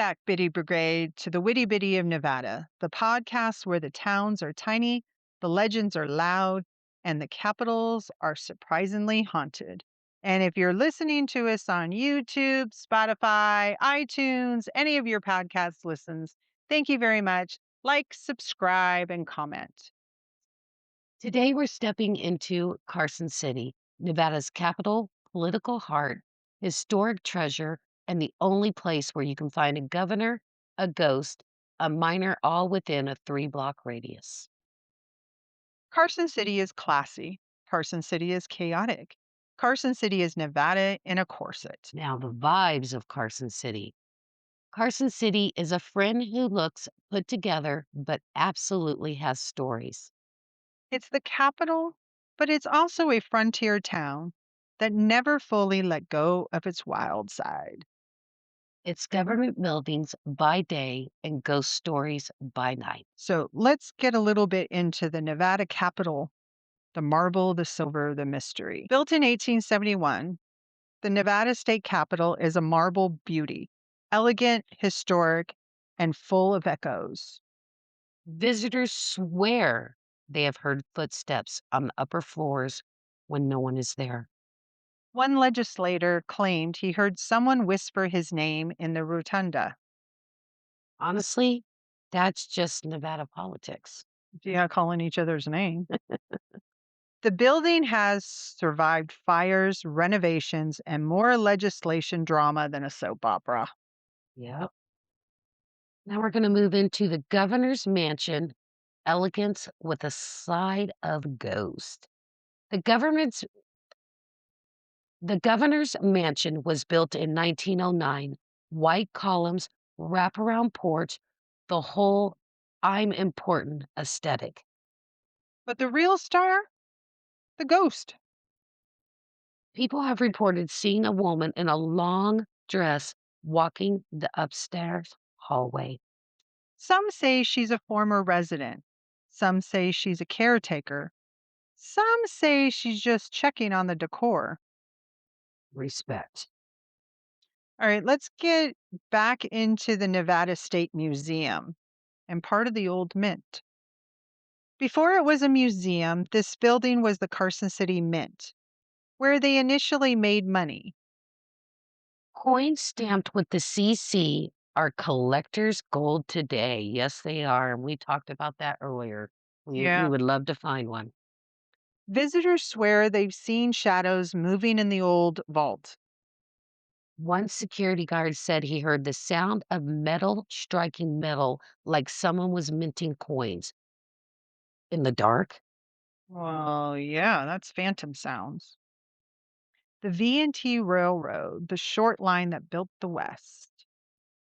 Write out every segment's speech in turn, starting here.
back, Biddy Brigade, to the Witty Bitty of Nevada, the podcast where the towns are tiny, the legends are loud, and the capitals are surprisingly haunted. And if you're listening to us on YouTube, Spotify, iTunes, any of your podcast listens, thank you very much. Like, subscribe, and comment. Today, we're stepping into Carson City, Nevada's capital, political heart, historic treasure, and the only place where you can find a governor, a ghost, a miner, all within a 3 block radius. Carson City is classy. Carson City is chaotic. Carson City is Nevada in a corset. Now, the vibes of Carson City. Carson City is a friend who looks put together, but absolutely has stories. It's the capital, but it's also a frontier town that never fully let go of its wild side. It's government buildings by day and ghost stories by night. So let's get a little bit into the Nevada capital, the marble, the silver, the mystery. Built in 1871, the Nevada state capitol is a marble beauty, elegant, historic, and full of echoes. Visitors swear they have heard footsteps on the upper floors when no one is there. One legislator claimed he heard someone whisper his name in the rotunda. Honestly, that's just Nevada politics. Yeah, calling each other's name. The building has survived fires, renovations, and more legislation drama than a soap opera. Yep. Now we're going to move into the governor's mansion, elegance with a side of ghost. The government's the governor's mansion was built in 1909. White columns, wraparound porch, the whole I'm important aesthetic. But the real star? The ghost. People have reported seeing a woman in a long dress walking the upstairs hallway. Some say she's a former resident. Some say she's a caretaker. Some say she's just checking on the decor. Respect. All right, let's get back into the Nevada State Museum and part of the old mint. Before it was a museum, this building was the Carson City Mint, where they initially made money. Coins stamped with the CC are collector's gold today. Yes, they are. And we talked about that earlier. We Yeah. would love to find one. Visitors swear they've seen shadows moving in the old vault. One security guard said he heard the sound of metal striking metal like someone was minting coins in the dark. Well, yeah, that's phantom sounds. The V&T Railroad, the short line that built the West.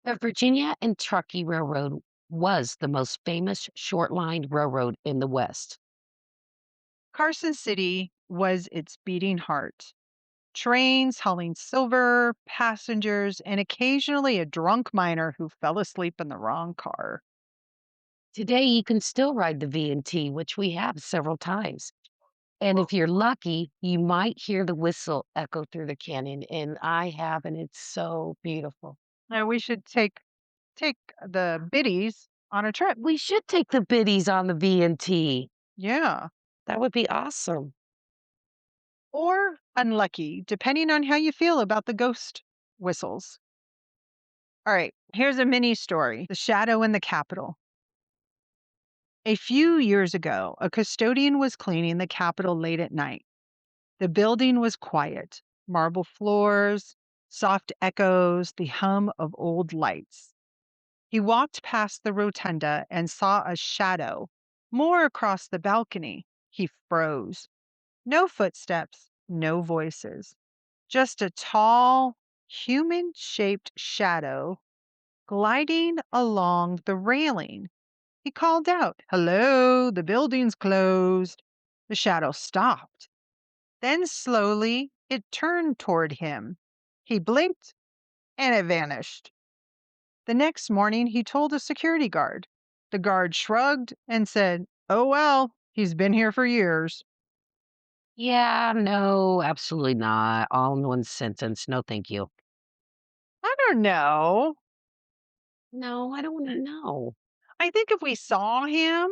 The Virginia and Truckee Railroad was the most famous short line railroad in the West. Carson City was its beating heart. Trains hauling silver, passengers, and occasionally a drunk miner who fell asleep in the wrong car. Today, you can still ride the V&T, which we have several times. And if you're lucky, you might hear the whistle echo through the canyon, and I have, and it's so beautiful. Now we should take the biddies on a trip. We should take the biddies on the V&T. Yeah. That would be awesome. Or unlucky, depending on how you feel about the ghost whistles. All right, here's a mini story, The Shadow in the Capitol. A few years ago, a custodian was cleaning the Capitol late at night. The building was quiet, marble floors, soft echoes, the hum of old lights. He walked past the rotunda and saw a shadow, more across the balcony. He froze. No footsteps, no voices, just a tall, human shaped shadow gliding along the railing. He called out, "Hello, the building's closed." The shadow stopped. Then slowly it turned toward him. He blinked and it vanished. The next morning, he told a security guard. The guard shrugged and said, "Oh, well, he's been here for years." Yeah, no, absolutely not. All in one sentence. No, thank you. I don't know. No, I don't want to know. I think if we saw him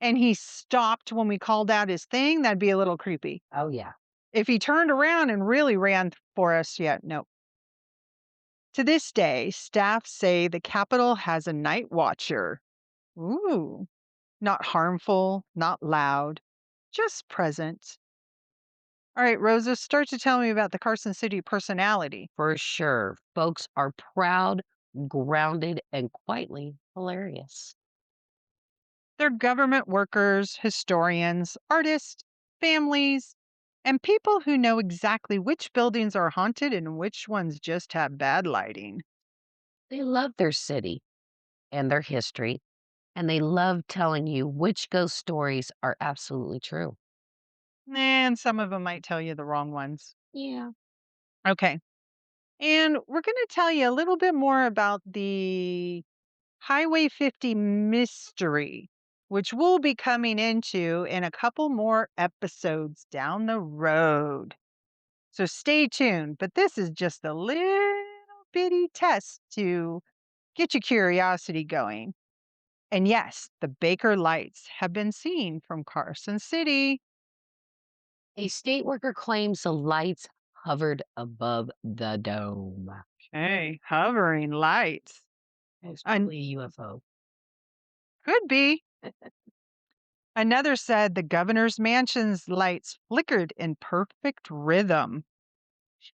and he stopped when we called out his thing, that'd be a little creepy. Oh, yeah. If he turned around and really ran for us, yeah, no. To this day, staff say the Capitol has a night watcher. Ooh, not harmful, not loud, just present. All right, Rosa, start to tell me about the Carson City personality. For sure. Folks are proud, grounded, and quietly hilarious. They're government workers, historians, artists, families, and people who know exactly which buildings are haunted and which ones just have bad lighting. They love their city and their history, and they love telling you which ghost stories are absolutely true. And some of them might tell you the wrong ones. Yeah. Okay. And we're going to tell you a little bit more about the Highway 50 mystery, which we'll be coming into in a couple more episodes down the road. So stay tuned. But this is just a little bitty test to get your curiosity going. And yes, the Baker lights have been seen from Carson City. A state worker claims the lights hovered above the dome. Hey, hovering lights. It's And probably a UFO. could be. Another said the governor's mansion's lights flickered in perfect rhythm.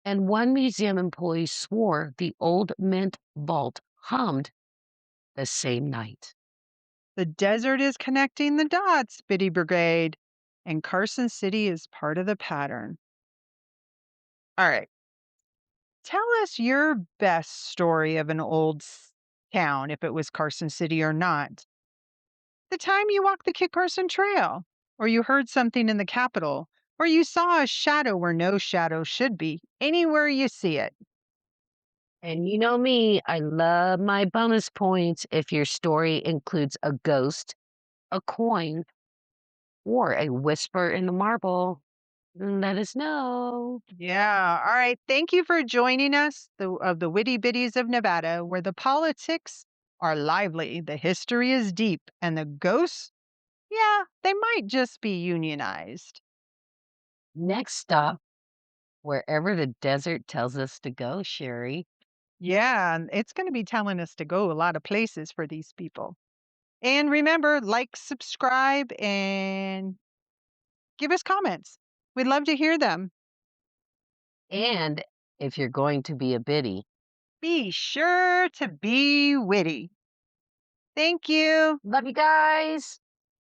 And one museum employee swore the old mint vault hummed the same night. The desert is connecting the dots, Biddy Brigade, and Carson City is part of the pattern. All right. Tell us your best story of an town, if it was Carson City or not. The time you walked the Kit Carson Trail, or you heard something in the Capitol, or you saw a shadow where no shadow should be, anywhere you see it. And you know me, I love my bonus points if your story includes a ghost, a coin, or a whisper in the marble. Let us know. Yeah. All right. Thank you for joining us of the Witty Bitties of Nevada, where the politics are lively, the history is deep, and the ghosts, yeah, they might just be unionized. Next stop, wherever the desert tells us to go, Sherry. Yeah, and it's going to be telling us to go a lot of places for these people. And remember, like, subscribe, and give us comments. We'd love to hear them. And if you're going to be a biddy, Be sure to be witty. Thank you. love you guys.